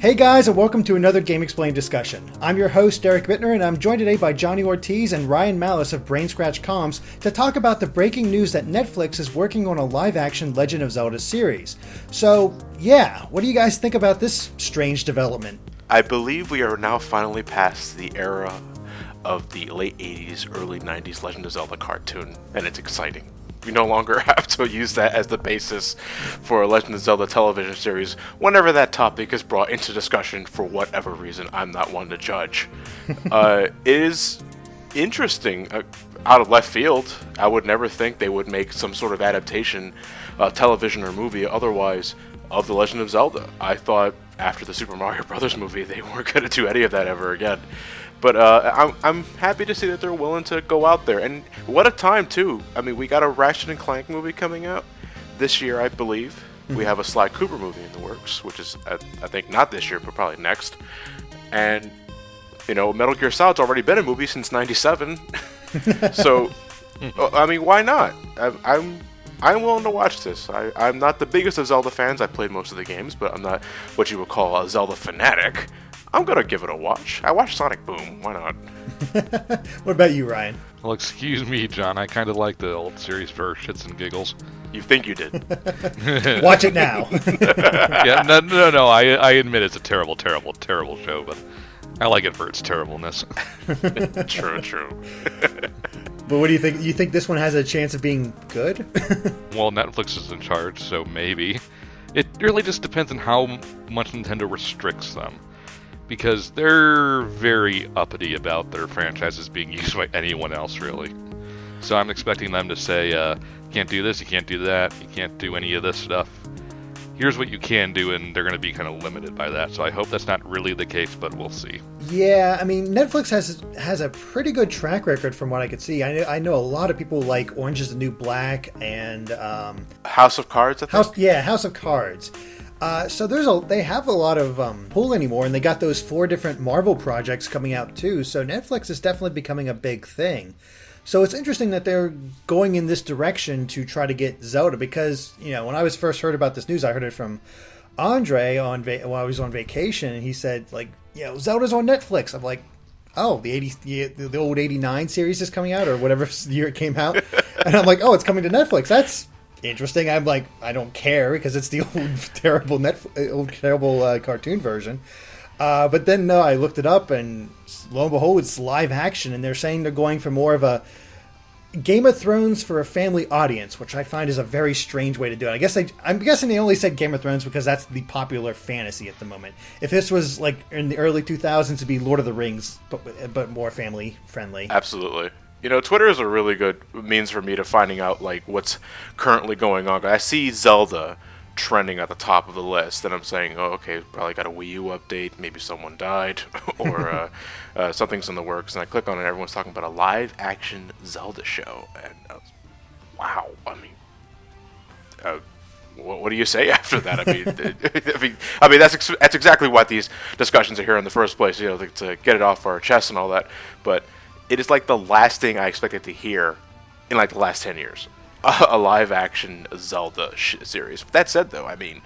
Hey guys, and welcome to another GameXplain discussion. I'm your host, Derek Bittner, and I'm joined today by Johnny Ortiz and Ryan Malice of Brain Scratch Comms to talk about the breaking news that Netflix is working on a live-action Legend of Zelda series. So, yeah, what do you guys think about this strange development? I believe we are now finally past the era of the late 80s, early 90s Legend of Zelda cartoon, and it's exciting. We no longer have to use that as the basis for a Legend of Zelda television series whenever that topic is brought into discussion for whatever reason. I'm not one to judge. It is interesting. Out of left field, I would never think they would make some sort of adaptation, television or movie otherwise, of The Legend of Zelda. I thought after the Super Mario Brothers movie they weren't going to do any of that ever again. But I'm happy to see that they're willing to go out there. And what a time, too. I mean, we got a Ratchet & Clank movie coming out this year, I believe. Mm-hmm. We have a Sly Cooper movie in the works, which is, I think, not this year, but probably next. And, you know, Metal Gear Solid's already been a movie since 97. So, I mean, why not? I'm willing to watch this. I'm not the biggest of Zelda fans. I played most of the games, but I'm not what you would call a Zelda fanatic. I'm gonna give it a watch. I watched Sonic Boom. Why not? What about you, Ryan? Well, excuse me, John. I kind of like the old series for shits and giggles. You think you did? Watch it now. Yeah, no. I admit it's a terrible show, but I like it for its terribleness. True. But what do you think? You think this one has a chance of being good? Well, Netflix is in charge, so maybe. It really just depends on how much Nintendo restricts them. Because they're very uppity about their franchises being used by anyone else, really. So I'm expecting them to say, you can't do this, you can't do that, you can't do any of this stuff. Here's what you can do, and they're going to be kind of limited by that. So I hope that's not really the case, but we'll see. Yeah, I mean, Netflix has a pretty good track record from what I could see. I know a lot of people like Orange is the New Black and... House of Cards, I think? House of Cards. So they have a lot of pull anymore, and they got those 4 different Marvel projects coming out too. So Netflix is definitely becoming a big thing. So it's interesting that they're going in this direction to try to get Zelda, because, you know, when I was first heard about this news, I heard it from Andre while I was on vacation, and he said, like, you know, Zelda's on Netflix. I'm like, oh, the old 89 series is coming out, or whatever year it came out. And I'm like, oh, it's coming to Netflix. That's interesting. I'm like, I don't care because it's the old terrible cartoon version. But then I looked it up, and lo and behold, it's live action, and they're saying they're going for more of a Game of Thrones for a family audience, which I find is a very strange way to do it. I'm guessing they only said Game of Thrones because that's the popular fantasy at the moment. If this was like in the early 2000s, it'd be Lord of the Rings, but more family friendly. Absolutely. You know, Twitter is a really good means for me to finding out, like, what's currently going on. I see Zelda trending at the top of the list, and I'm saying, oh, okay, probably got a Wii U update, maybe someone died, or something's in the works, and I click on it, and everyone's talking about a live-action Zelda show, and wow, I mean, what do you say after that? I mean, that's exactly what these discussions are here in the first place, you know, to get it off our chest and all that, but it is like the last thing I expected to hear in like the last 10 years. A live-action Zelda series. That said, though, I mean,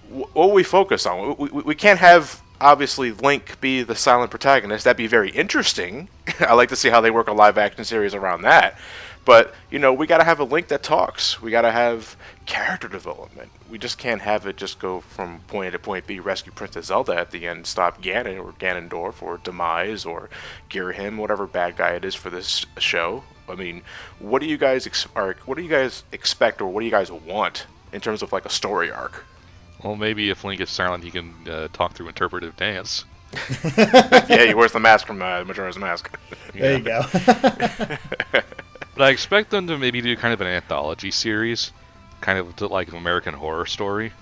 what will we focus on? We can't have, obviously, Link be the silent protagonist. That'd be very interesting. I like to see how they work a live-action series around that. But, you know, we got to have a Link that talks. We got to have character development. We just can't have it just go from point A to point B, rescue Princess Zelda at the end, stop Ganon or Ganondorf or Demise or Girahim, whatever bad guy it is for this show. I mean, what do you guys expect, or what do you guys want in terms of like a story arc? Well, maybe if Link is silent, he can talk through interpretive dance. Yeah, he wears the mask from Majora's Mask. There you go. But I expect them to maybe do kind of an anthology series, kind of like American Horror Story,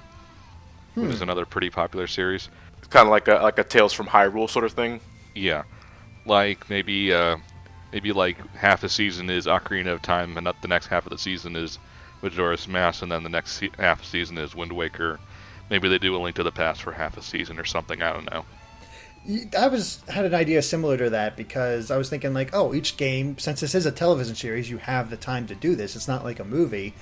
which is another pretty popular series. It's kind of like a Tales from Hyrule sort of thing. Yeah, like maybe like half the season is Ocarina of Time, and the next half of the season is Majora's Mask, and then the next half season is Wind Waker. Maybe they do A Link to the Past for half a season or something. I don't know. I had an idea similar to that, because I was thinking like, oh, each game, since this is a television series, you have the time to do this. It's not like a movie.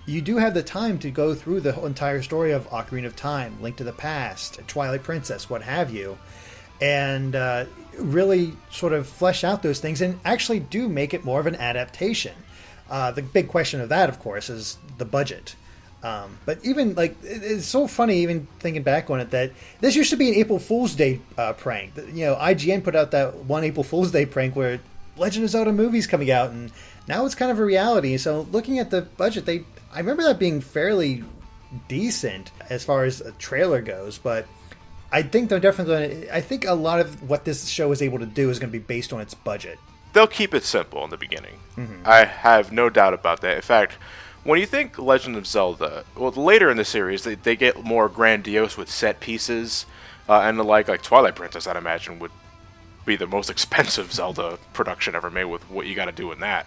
you do have the time to go through the whole entire story of Ocarina of Time, Link to the Past, Twilight Princess, what have you, and really sort of flesh out those things and actually do make it more of an adaptation. The big question of that, of course, is the budget. But even like it's so funny, even thinking back on it, that this used to be an April Fool's Day prank. IGN put out that one April Fool's Day prank where Legend of Zelda movie's coming out, and now it's kind of a reality. So looking at the budget, I remember that being fairly decent as far as a trailer goes, but I think they're definitely I think a lot of what this show is able to do is going to be based on its budget. They'll keep it simple in the beginning. I have no doubt about that. In fact, when you think Legend of Zelda, well, later in the series, they get more grandiose with set pieces and the like Twilight Princess, I'd imagine, would be the most expensive Zelda production ever made with what you got to do in that.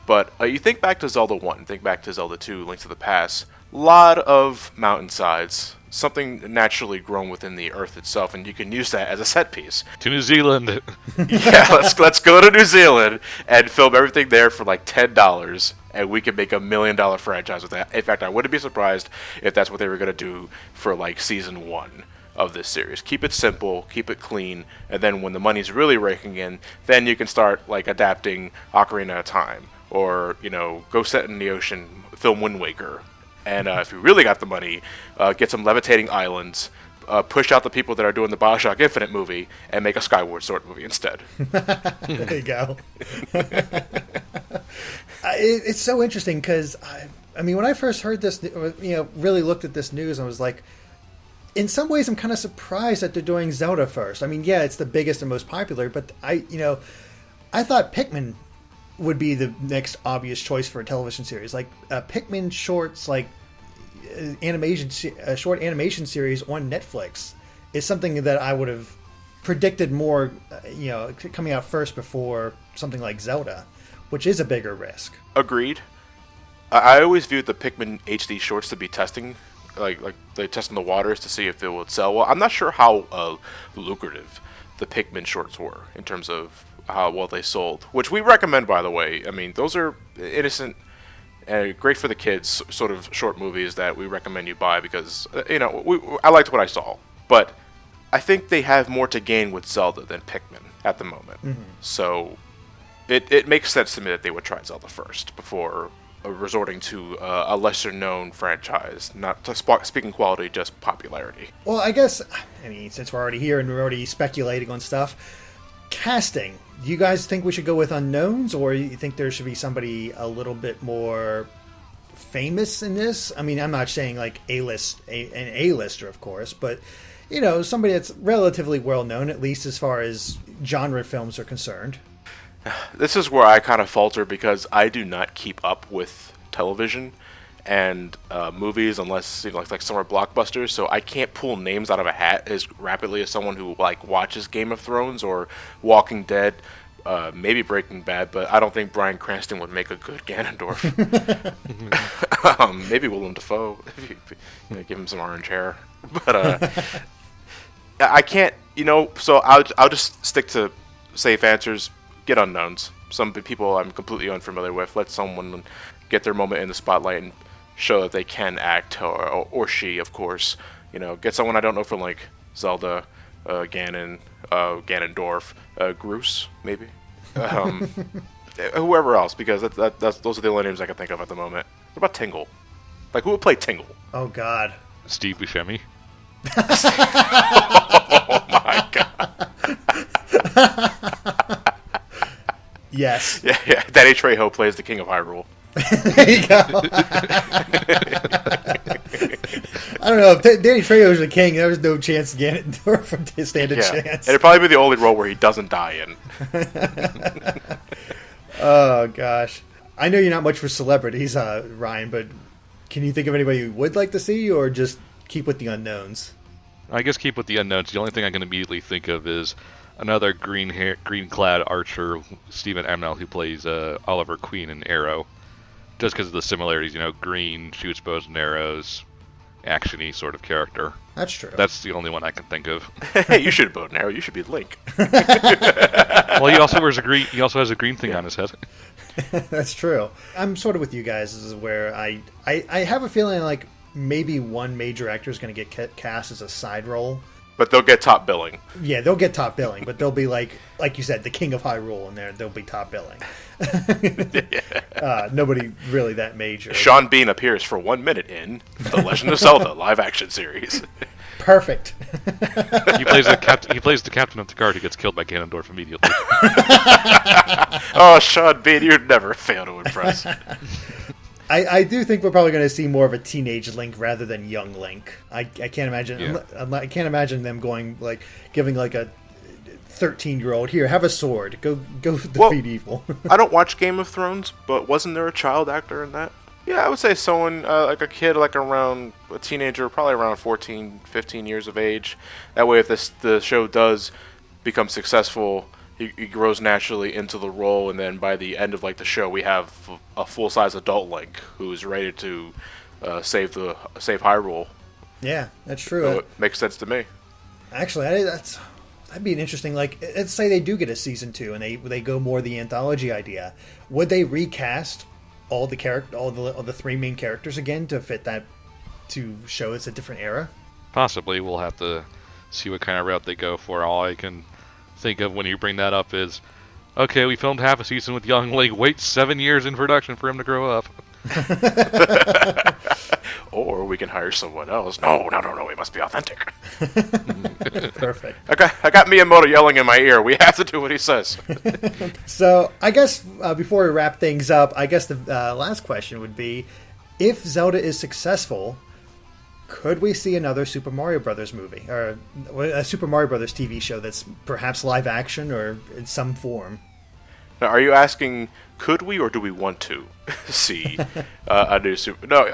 But you think back to Zelda 1, think back to Zelda 2, Link to the Past, a lot of mountainsides, something naturally grown within the earth itself, and you can use that as a set piece. To New Zealand. Yeah, let's go to New Zealand and film everything there for like $10, and we can make $1 million franchise with that. In fact, I wouldn't be surprised if that's what they were going to do for like season 1 of this series. Keep it simple, keep it clean, and then when the money's really raking in, then you can start like adapting Ocarina of Time, or go set in the ocean, film Wind Waker. And if you really got the money, get some levitating islands, push out the people that are doing the BioShock Infinite movie, and make a Skyward Sword movie instead. There you go. It's so interesting because, I mean, when I first heard this, really looked at this news, I was like, in some ways, I'm kind of surprised that they're doing Zelda first. I mean, yeah, it's the biggest and most popular, but I thought Pikmin would be the next obvious choice for a television series. Like Pikmin shorts, like short animation series on Netflix is something that I would have predicted more, coming out first before something like Zelda, which is a bigger risk. Agreed. I always viewed the Pikmin HD shorts to be testing, like they testing the waters to see if it would sell well. I'm not sure how lucrative the Pikmin shorts were in terms of how well they sold, which we recommend, by the way. I mean, those are innocent and great for the kids sort of short movies that we recommend you buy because, I liked what I saw. But I think they have more to gain with Zelda than Pikmin at the moment. So it makes sense to me that they would try Zelda first before resorting to a lesser-known franchise, not to speaking quality, just popularity. Well, I guess, since we're already here and we're already speculating on stuff, casting. Do you guys think we should go with unknowns, or you think there should be somebody a little bit more famous in this? I mean, I'm not saying like an A-lister, of course, but somebody that's relatively well known, at least as far as genre films are concerned. This is where I kind of falter because I do not keep up with television and movies unless like some are blockbusters, so I can't pull names out of a hat as rapidly as someone who like watches Game of Thrones or Walking Dead, maybe Breaking Bad, but I don't think Bryan Cranston would make a good Ganondorf. Maybe Willem Dafoe, if you give him some orange hair, but I can't, so I'll just stick to safe answers. Get unknowns. Some people I'm completely unfamiliar with. Let someone get their moment in the spotlight and show that they can act, or she, of course. Get someone I don't know from like Zelda, Ganondorf, Groose, maybe, whoever else, because those are the only names I can think of at the moment. What about Tingle? Like, who would play Tingle? Oh God, Steve Buscemi. Oh my God. Yes. Yeah. Danny Trejo plays the King of Hyrule. There you go. I don't know, if Danny Trejo was the king, there was no chance Ganondorf to stand a chance. And it'd probably be the only role where he doesn't die in. Oh gosh, I know you're not much for celebrities, Ryan, but can you think of anybody you would like to see, or just keep with the unknowns? I guess keep with the unknowns. The only thing I can immediately think of is another green-clad archer, Stephen Amell, who plays Oliver Queen in Arrow. Just because of the similarities, green shoots bows and arrows, action-y sort of character. That's true. That's the only one I can think of. Hey, you should bow and arrow. You should be Link. Well, he also wears a green. He also has a green thing on his head. That's true. I'm sort of with you guys. This is where I have a feeling like maybe one major actor is going to get cast as a side role. But they'll get top billing. Yeah, they'll get top billing, but they'll be like you said, the King of Hyrule, and they'll be top billing. Nobody really that major. Sean Bean appears for 1 minute in The Legend of Zelda live-action series. Perfect. He plays the captain of the guard who gets killed by Ganondorf immediately. Oh, Sean Bean, you never fail to impress. I do think we're probably going to see more of a teenage Link rather than young Link. I can't imagine. Yeah. I can't imagine them going like giving like a 13-year-old here, have a sword, go defeat evil. I don't watch Game of Thrones, but wasn't there a child actor in that? Yeah, I would say someone like a kid, like around a teenager, probably around 14, 15 years of age. That way, if the show does become successful, he grows naturally into the role, and then by the end of like the show, we have a full-size adult Link who's ready to save Hyrule. Yeah, that's true. So it makes sense to me. Actually, that'd be an interesting. Like, let's say they do get a season 2, and they go more the anthology idea. Would they recast all the 3 main characters again to fit that, to show it's a different era? Possibly. We'll have to see what kind of route they go for. All I can think of when you bring that up is, okay, we filmed half a season with young Link. Wait 7 years in production for him to grow up. Or we can hire someone else. No, it must be authentic. Perfect. I got Miyamoto yelling in my ear. We have to do what he says. So I guess before we wrap things up, I guess the last question would be, if Zelda is successful, could we see another Super Mario Brothers movie, or a Super Mario Brothers TV show that's perhaps live action or in some form? Now, are you asking, could we or do we want to see a new Super... No,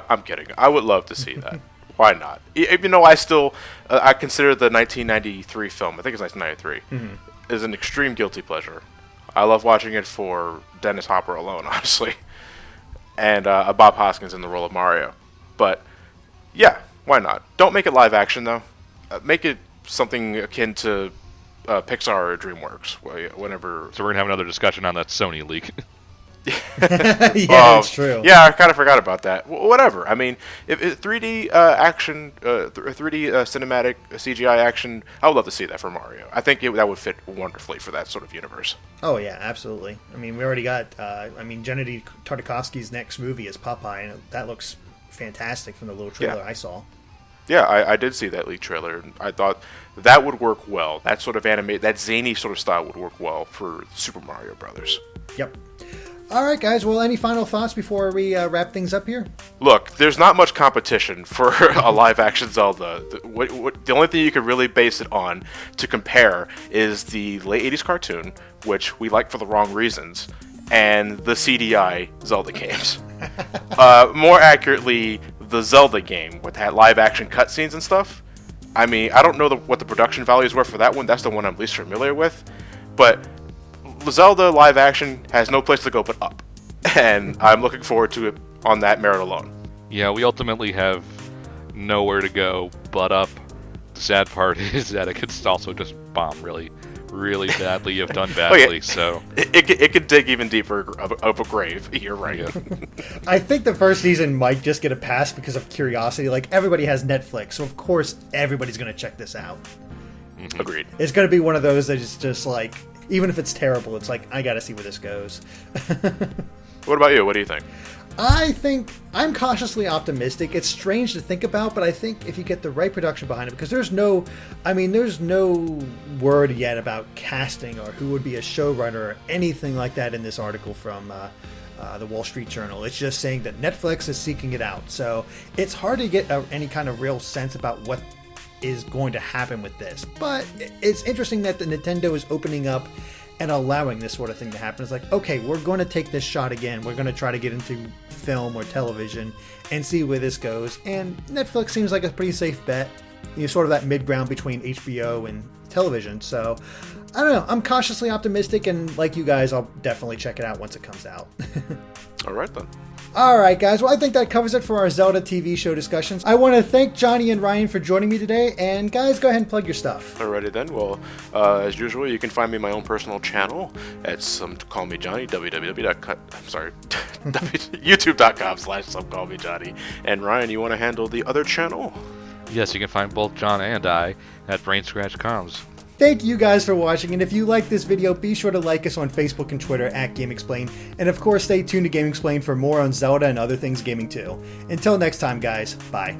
I'm kidding. I would love to see that. Why not? Even though I consider the 1993 film, I think it's 1993, is an extreme guilty pleasure. I love watching it for Dennis Hopper alone, honestly. And Bob Hoskins in the role of Mario. But, yeah, why not? Don't make it live action, though. Make it something akin to Pixar or DreamWorks, whenever... So we're going to have another discussion on that Sony leak. Yeah, it's true. Yeah, I kind of forgot about that. Whatever. I mean, if 3D action, 3D cinematic CGI action, I would love to see that for Mario. I think that would fit wonderfully for that sort of universe. Oh, yeah, absolutely. I mean, we already got, Gennady Tartakovsky's next movie is Popeye, and that looks fantastic from the little trailer I saw. Yeah, I did see that lead trailer, and I thought that would work well. That sort of that zany sort of style would work well for Super Mario Brothers. Yep. All right, guys. Well, any final thoughts before we wrap things up here? Look, there's not much competition for a live-action Zelda. The only thing you can really base it on to compare is the late 80s cartoon, which we like for the wrong reasons, and the CDI Zelda games. More accurately, the Zelda game with that live-action cutscenes and stuff. I mean, I don't know what the production values were for that one. That's the one I'm least familiar with. But Zelda live action has no place to go but up. And I'm looking forward to it on that merit alone. Yeah, we ultimately have nowhere to go but up. The sad part is that it could also just bomb really, really badly if done badly. So it could dig even deeper of a grave. You're right. Yeah. I think the first season might just get a pass because of curiosity. Like, everybody has Netflix, so of course everybody's going to check this out. Mm-hmm. Agreed. It's going to be one of those that is just like, even if it's terrible, it's like, I got to see where this goes. What about you? What do you think? I think I'm cautiously optimistic. It's strange to think about, but I think if you get the right production behind it, because there's no word yet about casting or who would be a showrunner or anything like that in this article from the Wall Street Journal. It's just saying that Netflix is seeking it out. So it's hard to get any kind of real sense about what is going to happen with this. But it's interesting that the Nintendo is opening up and allowing this sort of thing to happen. It's like, okay, we're going to take this shot again. We're going to try to get into film or television and see where this goes. And Netflix seems like a pretty safe bet. Sort of that mid-ground between HBO and television. So, I don't know. I'm cautiously optimistic, and like you guys, I'll definitely check it out once it comes out. All right, then. Alright guys, well I think that covers it for our Zelda TV show discussions. I want to thank Johnny and Ryan for joining me today, and guys, go ahead and plug your stuff. Alrighty then, well, as usual, you can find me on my own personal channel at SomeCallMeJohnny, youtube.com/SomeCallMeJohnny. And Ryan, you want to handle the other channel? Yes, you can find both John and I at Brain Scratch Comms. Thank you guys for watching, and if you like this video, be sure to like us on Facebook and Twitter at GameXplain, and of course stay tuned to GameXplain for more on Zelda and other things gaming too. Until next time guys, bye.